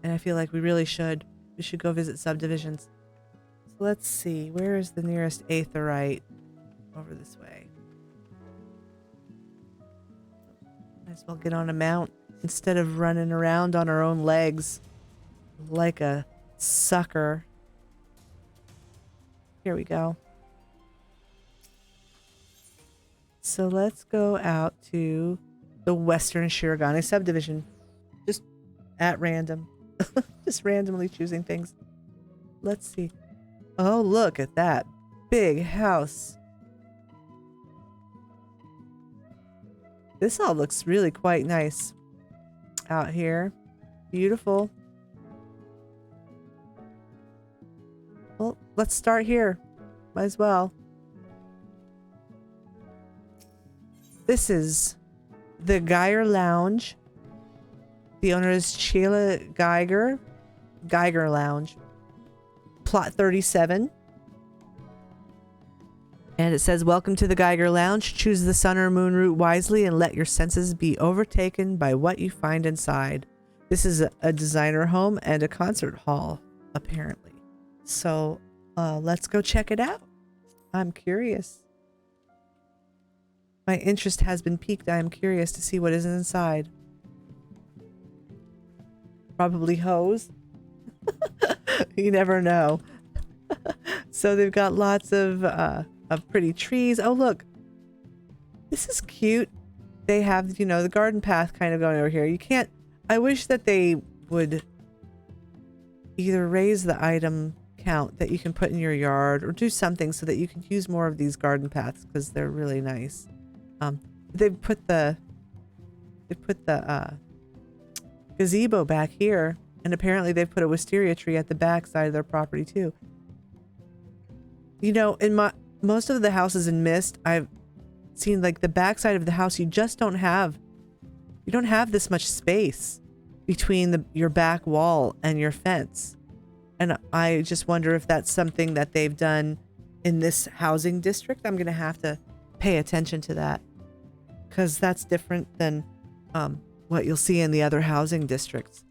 And I feel like we really should. We should go visit subdivisions. So let's see. Where is the nearest aetheryte? Over this way. Might as well get on a mount instead of running around on our own legs like a sucker. Here we go. So let's go out to the Western Shirogane subdivision. Just at random. Just randomly choosing things. Let's see. Oh, look at that big house. This all looks really quite nice out here. Beautiful. Well, let's start here. Might as well. This is the Geiger Lounge. The owner is Sheila Geiger. Geiger Lounge. Plot 37. And it says, welcome to the Geiger Lounge. Choose the sun or moon route wisely and let your senses be overtaken by what you find inside. This is a designer home and a concert hall, apparently. So let's go check it out. I'm curious. My interest has been piqued. I am curious to see what is inside. Probably hose. You never know. So they've got lots of pretty trees. Oh, look. This is cute. They have, you know, the garden path kind of going over here. You can't... I wish that they would either raise the item count that you can put in your yard or do something so that you can use more of these garden paths because they're really nice. They've put the gazebo back here, and apparently they've put a wisteria tree at the back side of their property too. You know, in most of the houses in Mist, I've seen like the back side of the house, you don't have this much space between your back wall and your fence. And I just wonder if that's something that they've done in this housing district. I'm going to have to pay attention to that because that's different than what you'll see in the other housing districts.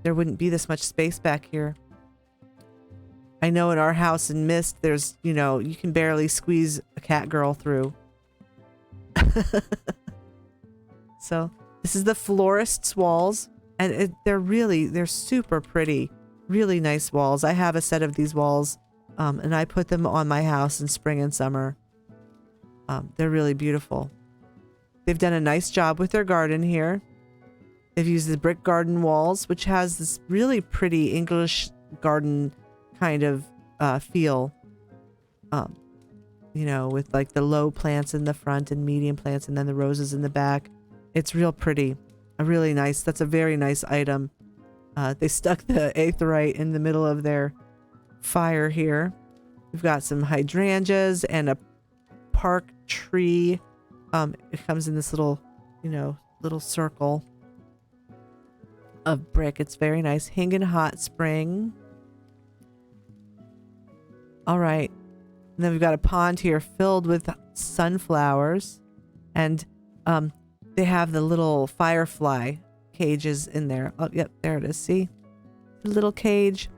There wouldn't be this much space back here. I know in our house in Mist, there's, you know, you can barely squeeze a cat girl through. So this is the Florist's walls, and they're super pretty, really nice walls. I have a set of these walls, and I put them on my house in spring and summer. They're really beautiful. They've done a nice job with their garden here. They've used the brick garden walls, which has this really pretty English garden kind of feel. You know, with like the low plants in the front and medium plants and then the roses in the back. It's real pretty. That's a very nice item. They stuck the aetheryte in the middle of their fire here. We've got some hydrangeas and a park tree. It comes in this little, you know, little circle of brick. It's very nice. Hingen Hot Spring. All right. And then we've got a pond here filled with sunflowers. And they have the little firefly cages in there. Oh, yep, there it is. See? The little cage.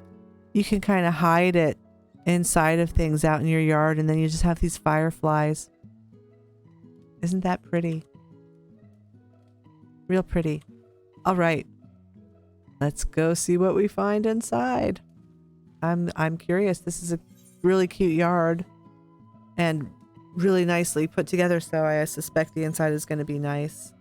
You can kind of hide it inside of things out in your yard, and then you just have these fireflies. Isn't that pretty? Real pretty. All right. Let's go see what we find inside. I'm curious. This is a really cute yard and really nicely put together, so I suspect the inside is going to be nice.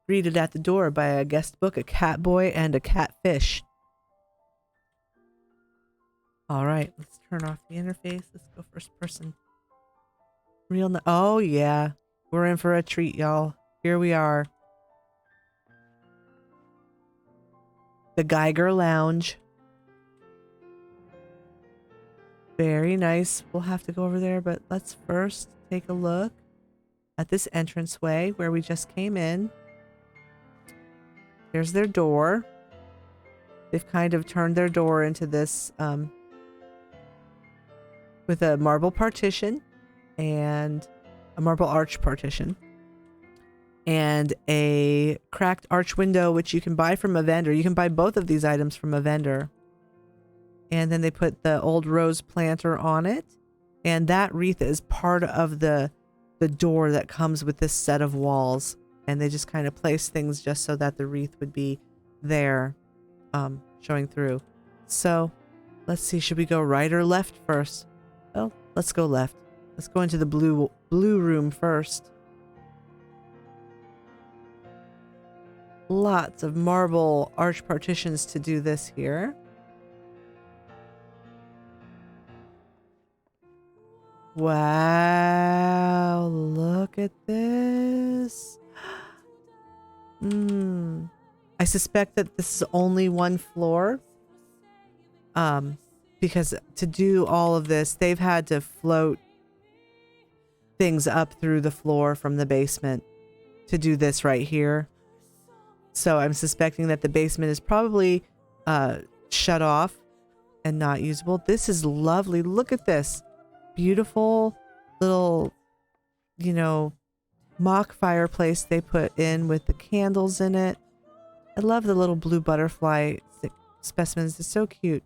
Greeted at the door by a guest book, a cat boy, and a catfish. All right, let's turn off the interface. Let's go first person. Oh yeah, we're in for a treat, y'all. Here we are. The Geiger Lounge. Very nice. We'll have to go over there, but let's first take a look at this entranceway where we just came in. There's their door. They've kind of turned their door into this with a marble partition, and a marble arch partition, and a cracked arch window, which you can buy from a vendor. You can buy both of these items from a vendor. And then they put the old rose planter on it. And that wreath is part of the door that comes with this set of walls. And they just kind of place things just so that the wreath would be there, showing through. So let's see, should we go right or left first? Oh, let's go left. Let's go into the blue room first. Lots of marble arch partitions to do this here. Wow, look at this. I suspect that this is only one floor. Because to do all of this, they've had to float things up through the floor from the basement to do this right here. So I'm suspecting that the basement is probably shut off and not usable. This is lovely. Look at this. Beautiful little, you know, mock fireplace they put in with the candles in it. I love the little blue butterfly specimens. They're so cute.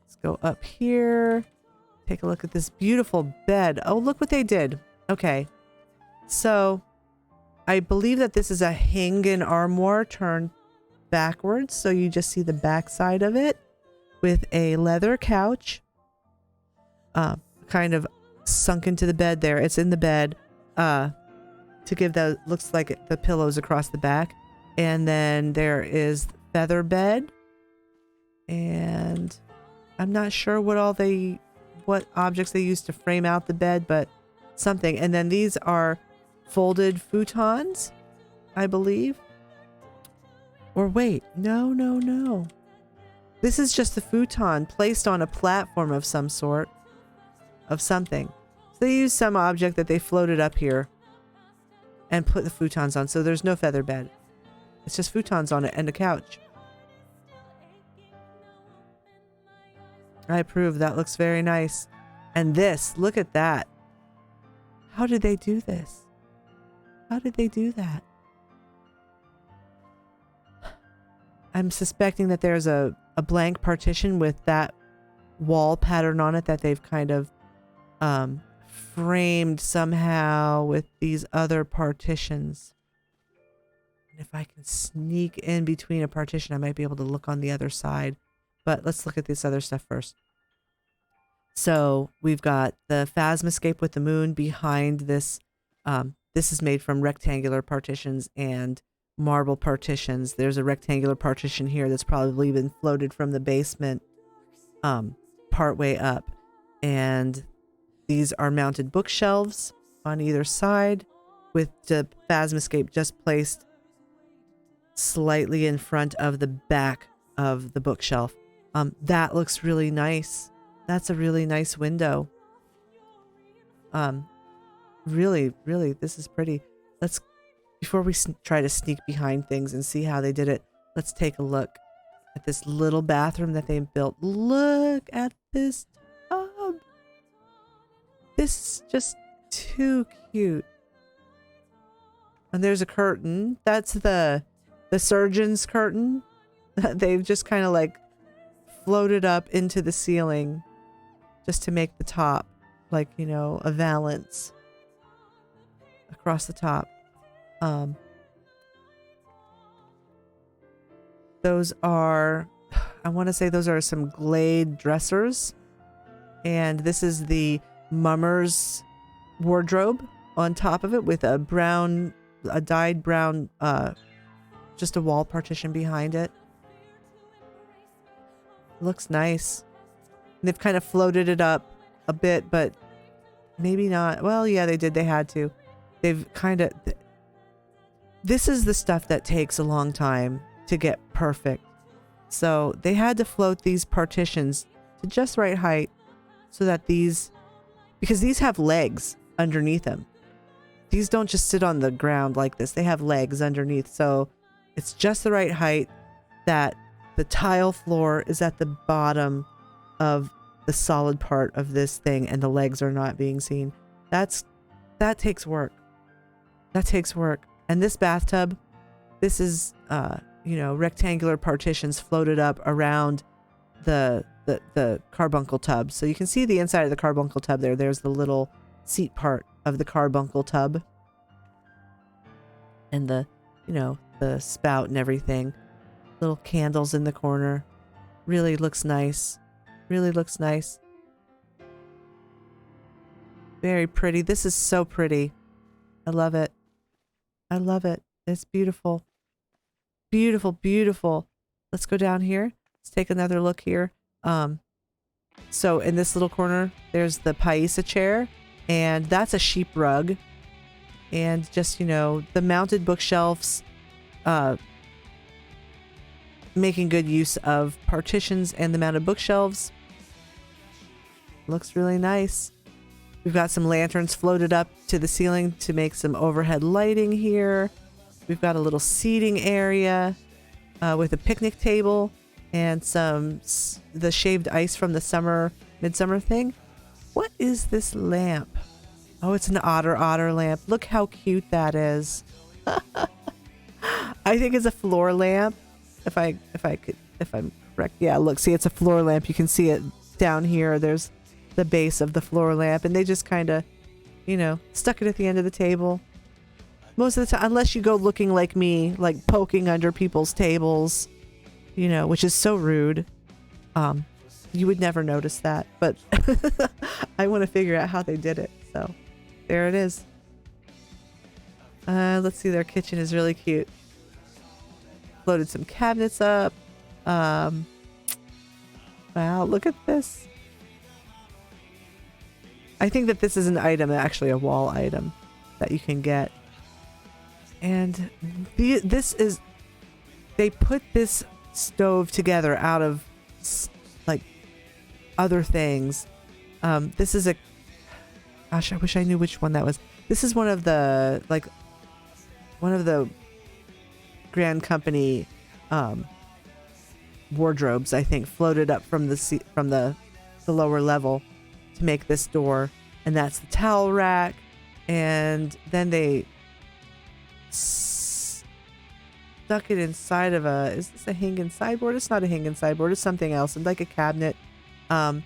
Let's go up here. Take a look at this beautiful bed. Oh, look what they did. Okay. So I believe that this is a hanging armoire turned backwards. So you just see the back side of it with a leather couch. Kind of sunk into the bed there. It's in the bed to give that, looks like the pillows across the back. And then there is feather bed. And I'm not sure what objects they used to frame out the bed, but something. And then these are folded futons, I believe. Or wait, no. This is just the futon placed on a platform of some sort. Of something. So they used some object that they floated up here and put the futons on. So there's no feather bed. It's just futons on it and a couch. I approve. That looks very nice. And this, look at that. How did they do this? How did they do that? I'm suspecting that there's a blank partition with that wall pattern on it that they've kind of framed somehow with these other partitions. And if I can sneak in between a partition, I might be able to look on the other side. But let's look at this other stuff first. So we've got the Phasmoscape with the moon behind this. This is made from rectangular partitions and marble partitions. There's a rectangular partition here that's probably been floated from the basement part way up. And these are mounted bookshelves on either side with the Phasmoscape just placed slightly in front of the back of the bookshelf. That looks really nice. That's a really nice window. Really, this is pretty. Before we try to sneak behind things and see how they did it, let's take a look at this little bathroom that they built. Look at this tub. This is just too cute. And there's a curtain. That's the surgeon's curtain that they've just kind of like floated up into the ceiling just to make the top like, you know, a valance across the top. Those are, I want to say those are some Glade dressers. And this is the mummer's wardrobe on top of it with a dyed brown, just a wall partition behind it. Looks nice. And they've kind of floated it up a bit, but maybe not. Well, yeah, they did. They had to. They've kind of... This is the stuff that takes a long time to get perfect. So they had to float these partitions to just right height so that these... Because these have legs underneath them. These don't just sit on the ground like this. They have legs underneath. So it's just the right height that the tile floor is at the bottom of the solid part of this thing and the legs are not being seen. That's that takes work. That takes work. And this bathtub, this is, you know, rectangular partitions floated up around the carbuncle tub. So you can see the inside of the carbuncle tub there. There's the little seat part of the carbuncle tub. And the, you know, the spout and everything. Little candles in the corner. Really looks nice. Really looks nice. Very pretty. This is so pretty. I love it. I love it. It's beautiful. Beautiful, beautiful. Let's go down here. Let's take another look here. So in this little corner, there's the paisa chair, and that's a sheep rug. And just, you know, the mounted bookshelves, making good use of partitions and the mounted bookshelves. Looks really nice. We've got some lanterns floated up to the ceiling to make some overhead lighting here. We've got a little seating area with a picnic table and the shaved ice from the midsummer thing. What is this lamp? Oh, it's an otter lamp. Look how cute that is. I think it's a floor lamp. If I'm correct. Yeah, look, see, it's a floor lamp. You can see it down here. There's the base of the floor lamp, and they just kind of, you know, stuck it at the end of the table. Most of the time, unless you go looking like me, like poking under people's tables, you know, which is so rude. You would never notice that, but I want to figure out how they did it. So there it is. Let's see, their kitchen is really cute. Loaded some cabinets up. Wow, look at this. I think that this is an item, actually a wall item that you can get. And they put this stove together out of like other things. This is gosh, I wish I knew which one that was. This is one of the Grand Company wardrobes, I think, floated up from the lower level to make this door. And that's the towel rack. And then they stuck it inside of is this a hanging sideboard? It's not a hanging sideboard. It's something else. It's like a cabinet. The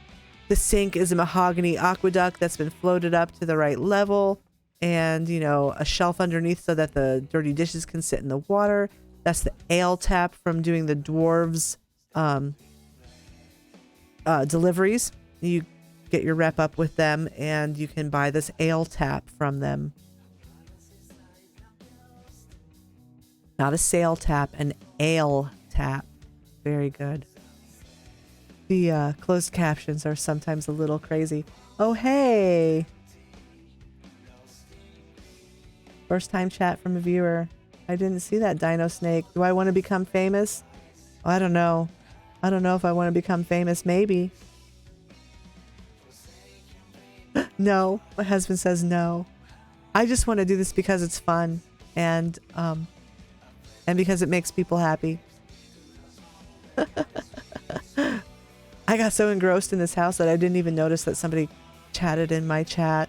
sink is a mahogany aqueduct that's been floated up to the right level. And, you know, a shelf underneath so that the dirty dishes can sit in the water. That's the ale tap from doing the dwarves deliveries. You get your rep up with them, and you can buy this ale tap from them. Not a sail tap, an ale tap. Very good. The closed captions are sometimes a little crazy. Oh, hey! First time chat from a viewer. I didn't see that, Dino Snake. Do I want to become famous? Oh, I don't know. I don't know if I want to become famous. Maybe. No. My husband says no. I just want to do this because it's fun and because it makes people happy. I got so engrossed in this house that I didn't even notice that somebody chatted in my chat.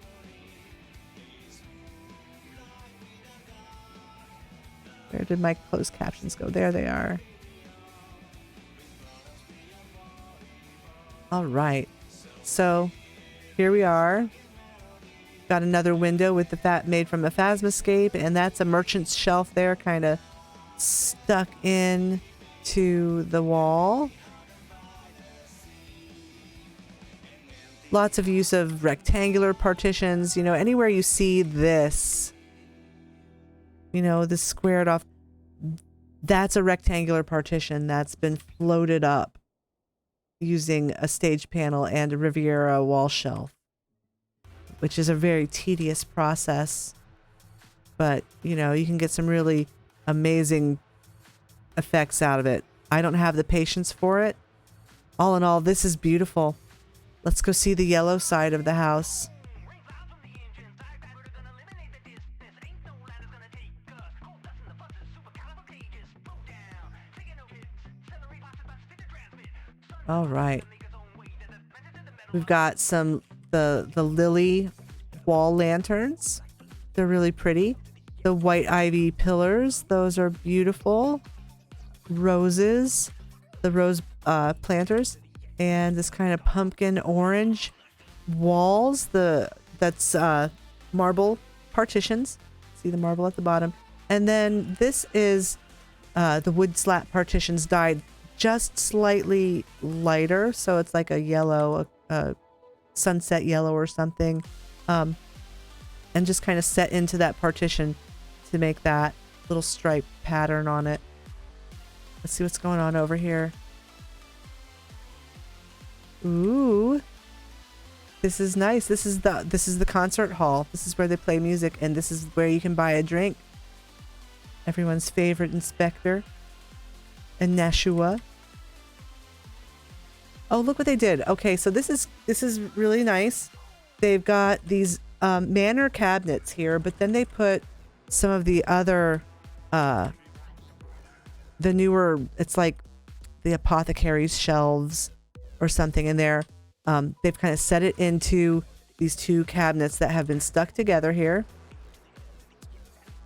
Where did my closed captions go? There they are. All right. So here we are. Got another window with the made from a Phasmascape, and that's a merchant's shelf there, kind of stuck in to the wall. Lots of use of rectangular partitions. You know, anywhere you see this, you know, this squared off, that's a rectangular partition that's been floated up using a stage panel and a Riviera wall shelf, which is a very tedious process. But, you know, you can get some really amazing effects out of it. I don't have the patience for it. All in all, this is beautiful. Let's go see the yellow side of the house. All right. We've got the lily wall lanterns They're really pretty. The white ivy pillars, those are beautiful. Roses, the rose planters, and this kind of pumpkin orange walls. That's marble partitions. See the marble at the bottom. And then this is the wood slat partitions dyed just slightly lighter, so it's like a yellow, a sunset yellow or something, and just kind of set into that partition to make that little stripe pattern on it. Let's see what's going on over here. Ooh, this is nice. This is the concert hall. This is where they play music, and this is where you can buy a drink. Everyone's favorite inspector, and Nashua. Oh, look what they did. Okay, so this is really nice. They've got these manor cabinets here, but then they put some of the other the newer, it's like the apothecary's shelves or something in there. They've kind of set it into these two cabinets that have been stuck together here,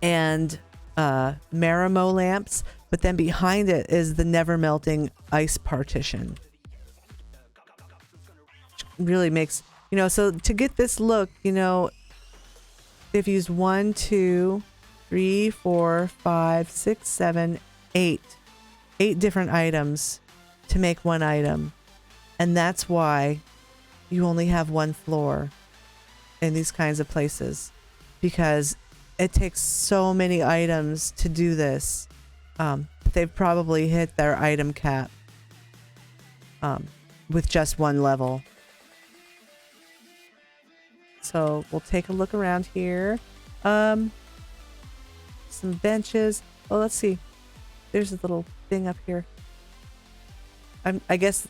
and Marimo lamps, but then behind it is the never melting ice partition. Really makes, so to get this look, they've used 1, 2, 3, 4, 5, 6, 7, 8 different items to make one item. And that's why you only have one floor in these kinds of places, because it takes so many items to do this. They've probably hit their item cap with just one level. So we'll take a look around here. Some benches. Oh, let's see. There's a little thing up here. I guess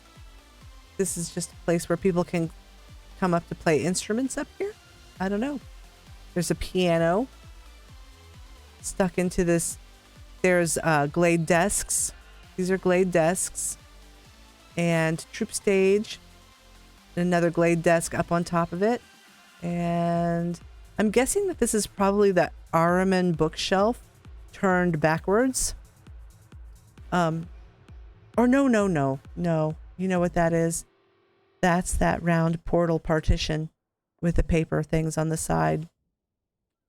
this is just a place where people can come up to play instruments up here. I don't know. There's a piano stuck into this. There's glade desks. These are glade desks. And troop stage. And another glade desk up on top of it. And I'm guessing that this is probably the Ahriman bookshelf turned backwards. Or no. You know what that is? That's that round portal partition with the paper things on the side.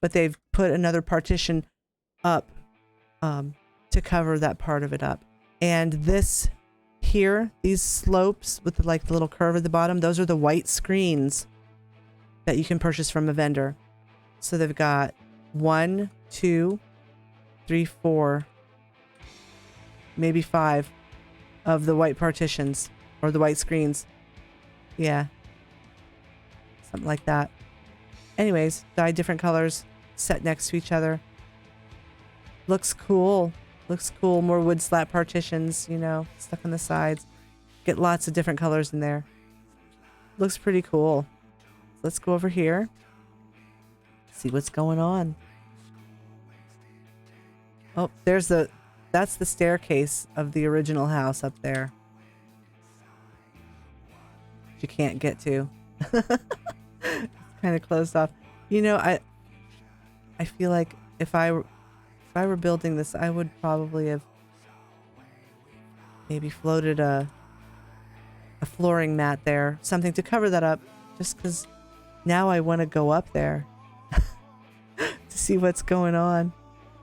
But they've put another partition up to cover that part of it up. And this here, these slopes with the little curve at the bottom, those are the white screens that you can purchase from a vendor. So they've got 1, 2, 3, 4, maybe 5 of the white partitions or the white screens. Yeah. Something like that. Anyways, dyed different colors, set next to each other. Looks cool. Looks cool. More wood slat partitions, stuck on the sides. Get lots of different colors in there. Looks pretty cool. Let's go over here. See what's going on. Oh, that's the staircase of the original house up there. You can't get to. It's kind of closed off. I feel like if I were building this, I would probably have maybe floated a flooring mat there, something to cover that up, just because now I want to go up there to see what's going on.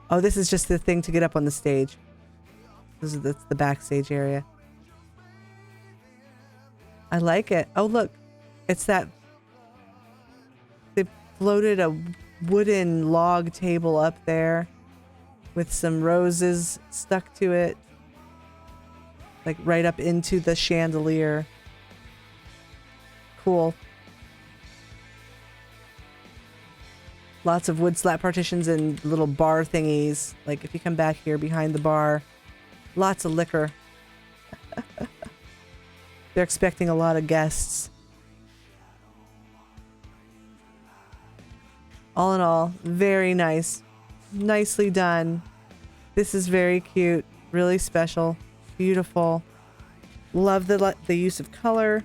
Oh, this is just the thing to get up on the stage. That's the backstage area. I like it. Oh, look. It's that they floated a wooden log table up there with some roses stuck to it, like right up into the chandelier. Cool. Lots of wood slat partitions and little bar thingies. Like if you come back here behind the bar, lots of liquor. They're expecting a lot of guests. All in all, very nice. Nicely done. This is very cute. Really special. Beautiful. Love the use of color.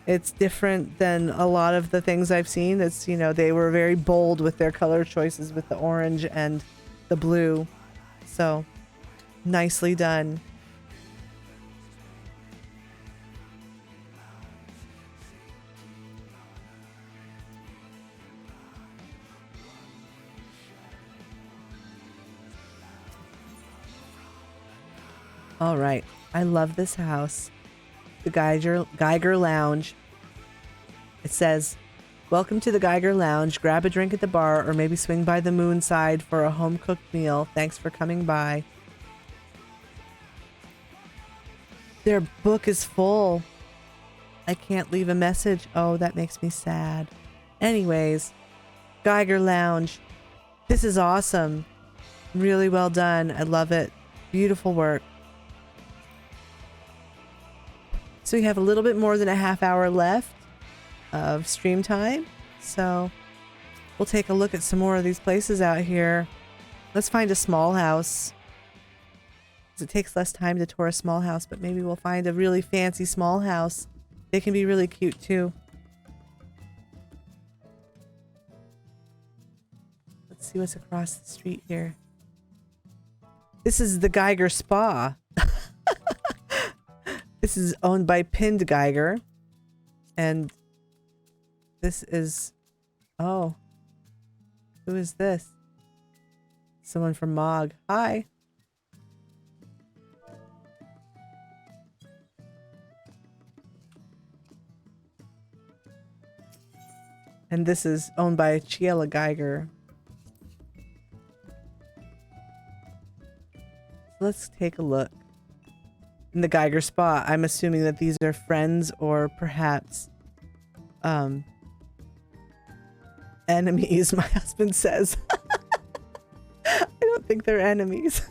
It's different than a lot of the things I've seen. It's, you know, they were very bold with their color choices with the orange and the blue. So, nicely done. All right. I love this house. The Geiger Lounge. It says, "Welcome to the Geiger Lounge. Grab a drink at the bar or maybe swing by the Moonside for a home-cooked meal. Thanks for coming by." Their book is full. I can't leave a message. Oh, that makes me sad. Anyways, Geiger Lounge. This is awesome. Really well done. I love it. Beautiful work. So we have a little bit more than a half hour left of stream time. So we'll take a look at some more of these places out here. Let's find a small house. It takes less time to tour a small house, but maybe we'll find a really fancy small house. They can be really cute too. Let's see what's across the street here. This is the Geiger Spa. This is owned by Pinned Geiger. And this is... Oh. Who is this? Someone from Mog. Hi. And this is owned by Chiela Geiger. Let's take a look. In the Geiger Spa, I'm assuming that these are friends or perhaps enemies, my husband says. I don't think they're enemies.